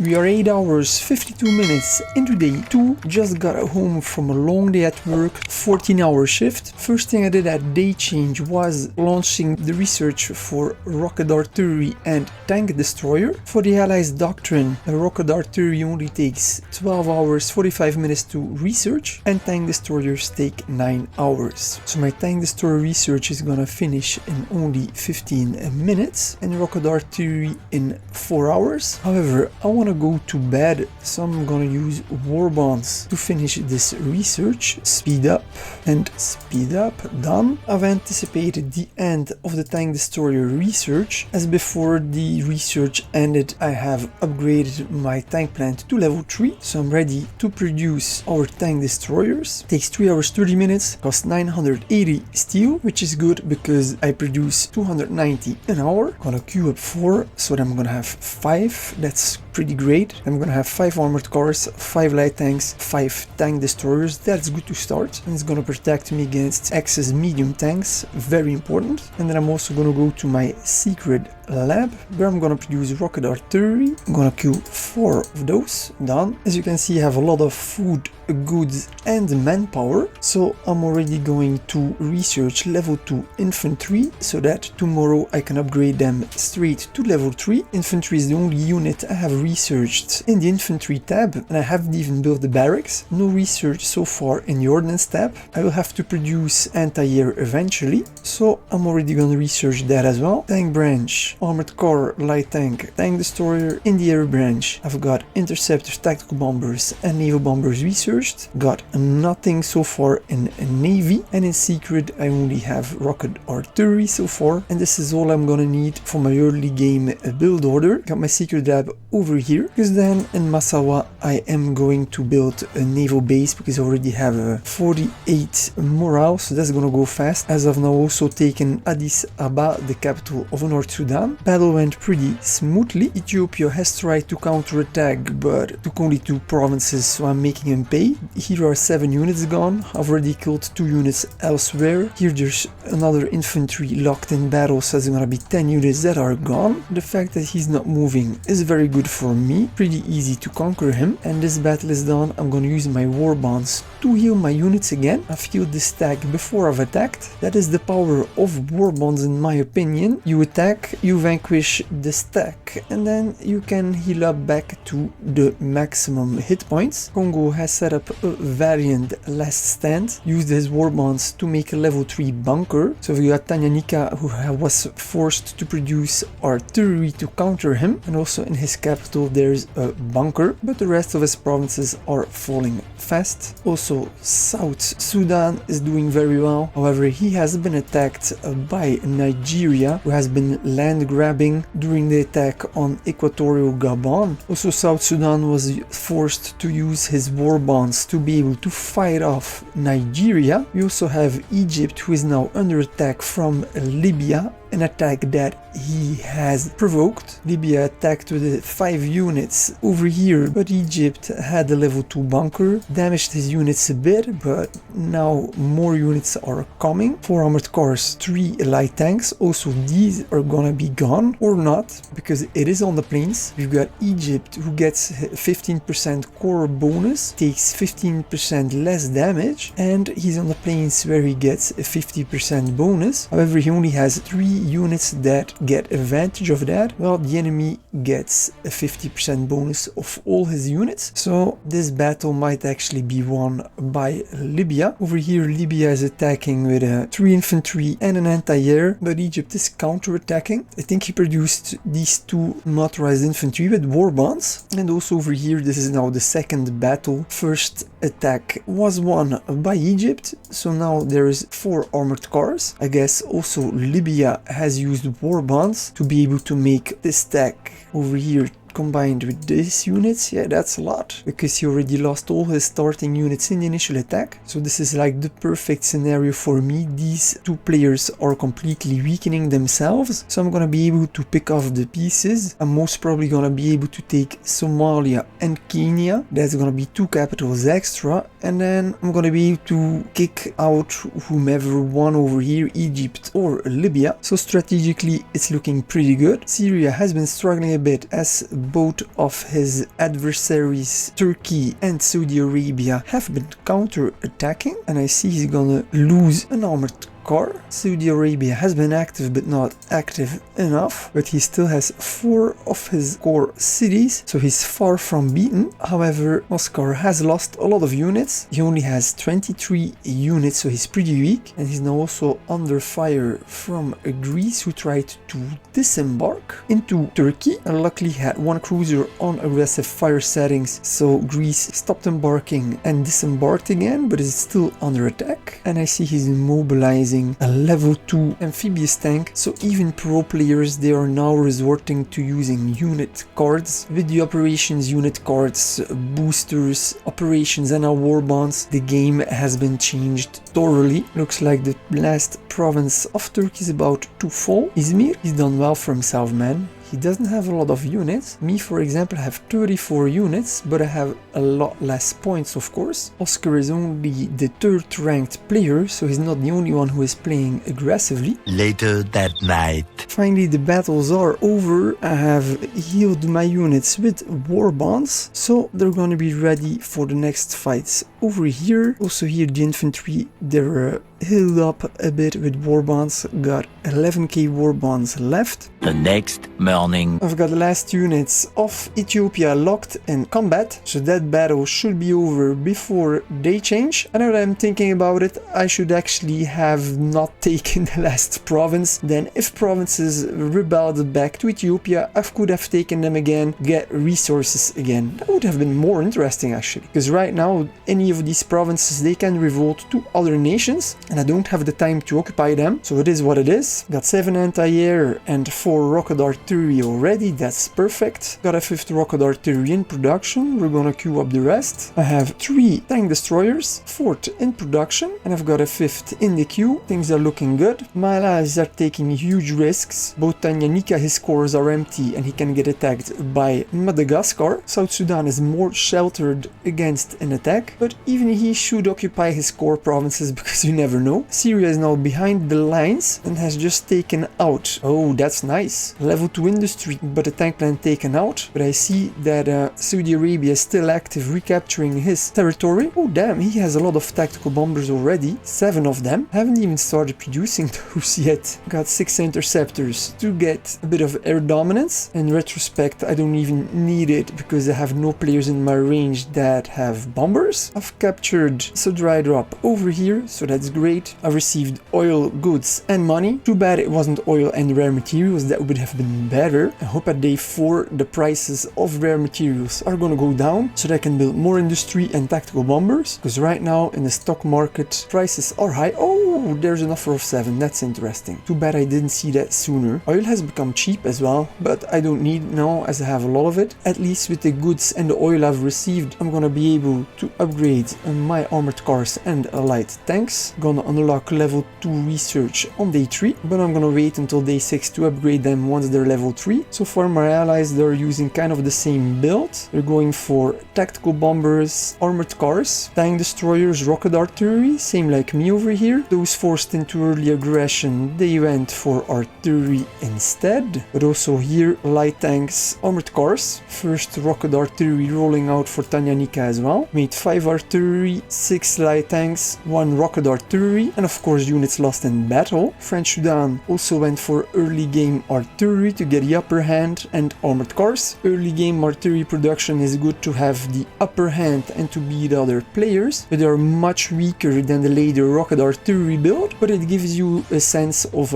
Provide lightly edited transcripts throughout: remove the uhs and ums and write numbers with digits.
We are 8 hours 52 minutes into day 2, just got home from a long day at work, 14-hour shift. First thing I did at day change was launching the research for rocket artillery and tank destroyer. For the Allies doctrine, a rocket artillery only takes 12 hours 45 minutes to research and tank destroyers take 9 hours. So my tank destroyer research is gonna finish in only 15 minutes and rocket artillery in 4 hours. However, I want to go to bed, so I'm gonna use war bonds to finish this research. Speed up and speed up, done. I've anticipated the end of the tank destroyer research, as before the research ended I have upgraded my tank plant to level 3, so I'm ready to produce our tank destroyers. Takes 3 hours 30 minutes, costs 980 steel, which is good because I produce 290 an hour. Gonna queue up 4, so then I'm gonna have 5, that's pretty great. I'm gonna have 5 armored cars, 5 light tanks, 5 tank destroyers. That's good to start, and it's gonna protect me against excess medium tanks, very important. And then I'm also gonna go to my secret lab where I'm gonna produce rocket artillery. I'm gonna queue 4 of those, done. As you can see, I have a lot of food, goods and manpower, so I'm already going to research level 2 infantry so that tomorrow I can upgrade them straight to level 3. Infantry is the only unit I have researched in the infantry tab, and I haven't even built the barracks. No research so far in the ordnance tab. I will have to produce anti-air eventually, so I'm already gonna research that as well. Tank branch, armored car, light tank, tank destroyer. In the air branch I've got interceptors, tactical bombers and naval bombers researched. Got nothing so far in navy, and in secret I only have rocket artillery so far, and this is all I'm gonna need for my early game build order. Got my secret lab over here, because then in Massawa I am going to build a naval base because I already have a 48 morale, so that's gonna go fast. As I've now also taken Addis Ababa, the capital of North Sudan. Battle went pretty smoothly. Ethiopia has tried to counterattack but took only 2 provinces, so I'm making him pay. Here are 7 units gone. I've already killed 2 units elsewhere. Here there's another infantry locked in battle, so there's gonna be 10 units that are gone. The fact that he's not moving is very good for me. Pretty easy to conquer him. And this battle is done. I'm gonna use my war bonds to heal my units again. I've healed the stack before I've attacked. That is the power of war bonds in my opinion. You attack, you vanquish the stack, and then you can heal up back to the maximum hit points. Congo has set up a variant last stand, used his war bonds to make a level 3 bunker. So we got Tanganyika, who was forced to produce artillery to counter him, and also in his capital there's a bunker, but the rest of his provinces are falling fast. Also South Sudan is doing very well. However, he has been attacked by Nigeria, who has been land grabbing during the attack on Equatorial Gabon. Also South Sudan was forced to use his war bonds to be able to fight off Nigeria. We also have Egypt, who is now under attack from Libya, an attack that he has provoked. Libya attacked with 5 units over here, but Egypt had a level 2 bunker, damaged his units a bit, but now more units are coming. 4 armored cars, 3 light tanks. Also these are gonna be gone, or not, because it is on the plains. We've got Egypt, who gets 15% core bonus, takes 15% less damage, and he's on the plains where he gets a 50% bonus. However, he only has 3 units that get advantage of that, while the enemy gets a 50% bonus of all his units. So this battle might actually be won by Libya. Over here Libya is attacking with 3 infantry and an anti-air, but Egypt is counter-attacking. I think he produced these 2 motorized infantry with war bonds. And also over here, this is now the second battle. First attack was won by Egypt, so now there is 4 armored cars. I guess also Libya has used war bonds to be able to make this stack over here combined with these units. Yeah, that's a lot, because he already lost all his starting units in the initial attack. So this is like the perfect scenario for me. These 2 players are completely weakening themselves, so I'm gonna be able to pick off the pieces. I'm most probably gonna be able to take Somalia and Kenya. That's gonna be 2 capitals extra, and then I'm gonna be able to kick out whomever won over here, Egypt or Libya. So strategically it's looking pretty good. Syria has been struggling a bit, as both of his adversaries, Turkey and Saudi Arabia, have been counter-attacking, and I see he's gonna lose an armored car. Saudi Arabia has been active but not active enough, but he still has 4 of his core cities, so he's far from beaten. However, Oscar has lost a lot of units. He only has 23 units, so he's pretty weak, and he's now also under fire from Greece, who tried to disembark into Turkey, and luckily had 1 cruiser on aggressive fire settings, so Greece stopped embarking and disembarked again, but is still under attack. And I see he's mobilizing a level 2 amphibious tank, so even pro players, they are now resorting to using unit cards. With the operations unit cards, boosters, operations and now war bonds, the game has been changed thoroughly. Looks like the last province of Turkey is about to fall. Izmir, he's done well for himself, man. He doesn't have a lot of units. Me, for example, have 34 units, but I have a lot less points, of course. Oscar is only the 3rd ranked player, so he's not the only one who is playing aggressively. Later that night. Finally, the battles are over. I have healed my units with war bonds, so they're gonna be ready for the next fights over here. Also here, the infantry, they're healed up a bit with war bonds. Got 11k war bonds left. The next morning. I've got the last units of Ethiopia locked in combat, so that battle should be over before they change. And now that I'm thinking about it, I should actually have not taken the last province. Then if provinces rebelled back to Ethiopia, I could have taken them again, get resources again. That would have been more interesting actually, because right now any of these provinces, they can revolt to other nations, and I don't have the time to occupy them, so it is what it is. Got 7 anti-air and 4 rocket artillery already, that's perfect. Got a 5th rocket artillery in production, we're gonna queue up the rest. I have 3 tank destroyers, 4th in production, and I've got a 5th in the queue. Things are looking good. My allies are taking huge risks. Both Tanganyika, his cores are empty and he can get attacked by Madagascar. South Sudan is more sheltered against an attack, but even he should occupy his core provinces because you never know. Syria is now behind the lines and has just taken out. Oh, that's nice. Level 2 industry, but the tank plant taken out. But I see that Saudi Arabia is still active, recapturing his territory. Oh damn, he has a lot of tactical bombers already. 7 of them. Haven't even started producing those yet. Got 6 interceptors to get a bit of air dominance. In retrospect, I don't even need it because I have no players in my range that have bombers. I've captured a dry drop over here, so that's great. I received oil, goods and money. Too bad it wasn't oil and rare materials, that would have been better. I hope at day 4 the prices of rare materials are gonna go down so that I can build more industry and tactical bombers, because right now in the stock market prices are high. Oh, there's an offer of 7, that's interesting. Too bad I didn't see that sooner. Oil has become cheap as well, but I don't need it now as I have a lot of it. At least with the goods and the oil I've received, I'm gonna be able to upgrade my armored cars and light tanks. Gonna unlock level 2 research on day 3, but I'm gonna wait until day 6 to upgrade them once they're level 3. So far my allies, they're using kind of the same build. They're going for tactical bombers, armored cars, tank destroyers, rocket artillery, same like me over here. Those forced into early aggression, they went for artillery instead. But also here, light tanks, armored cars. First rocket artillery rolling out for Tanganyika as well. Made 5 artillery, 6 light tanks, 1 rocket artillery, and of course units lost in battle. French Sudan also went for early game artillery to get the upper hand, and armored cars. Early game artillery production is good to have the upper hand and to beat other players, but they are much weaker than the later rocket artillery build, but it gives you a sense of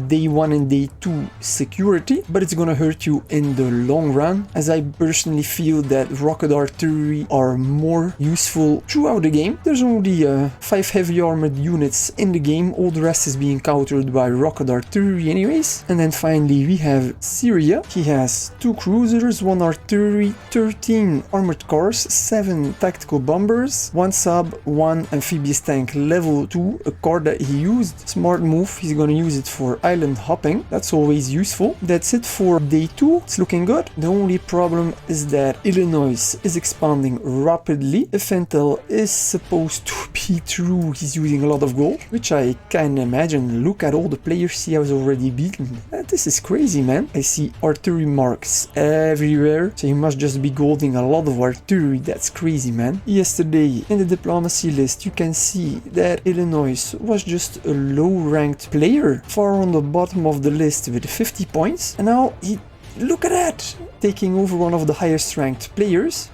day 1 and day 2 security, but it's gonna hurt you in the long run, as I personally feel that rocket artillery are more useful throughout the game. There's only 5 heavy armored units in the game, all the rest is being countered by rocket artillery anyways. And then finally we have Syria. He has 2 cruisers, 1 artillery, 13 armored cars, 7 tactical bombers, 1 sub, 1 amphibious tank level 2, a car card that he used. Smart move, he's gonna use it for island hopping. That's always useful. That's it for day 2. It's looking good. The only problem is that Illinois is expanding rapidly. If Intel is supposed to be true, he's using a lot of gold, which I can imagine. Look at all the players he has already beaten. This is crazy, man. I see artillery marks everywhere, so he must just be golding a lot of artillery. That's crazy, man. Yesterday, in the diplomacy list, you can see that Illinois was just a low-ranked player, far on the bottom of the list with 50 points, and now he... Look at that! Taking over one of the highest ranked players.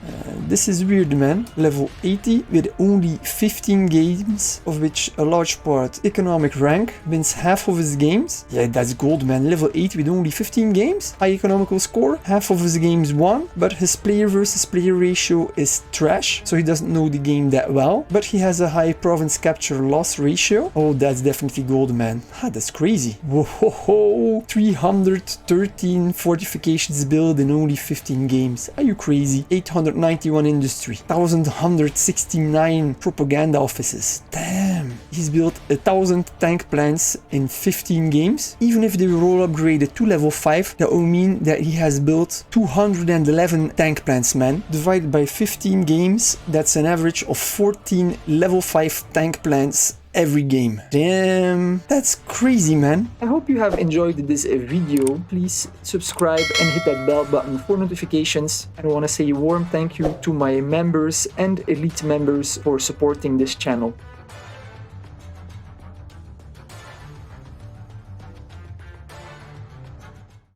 This is weird, man. Level 80 with only 15 games, of which a large part economic rank, wins half of his games. Yeah, that's gold, man. Level 8 with only 15 games, high economical score, half of his games won, but his player versus player ratio is trash, so he doesn't know the game that well. But he has a high province capture loss ratio. Oh, that's definitely gold, man. That's crazy. Whoa, 313 fortifications built in only 15 games. Are you crazy? 891 industry, 1169 propaganda offices. Damn. He's built 1000 tank plants in 15 games. Even if they were all upgraded to level 5, that will mean that he has built 211 tank plants, man. Divided by 15 games, that's an average of 14 level 5 tank plants every game. Damn, that's crazy, man. I hope you have enjoyed this video. Please subscribe and hit that bell button for notifications. I want to say a warm thank you to my members and elite members for supporting this channel.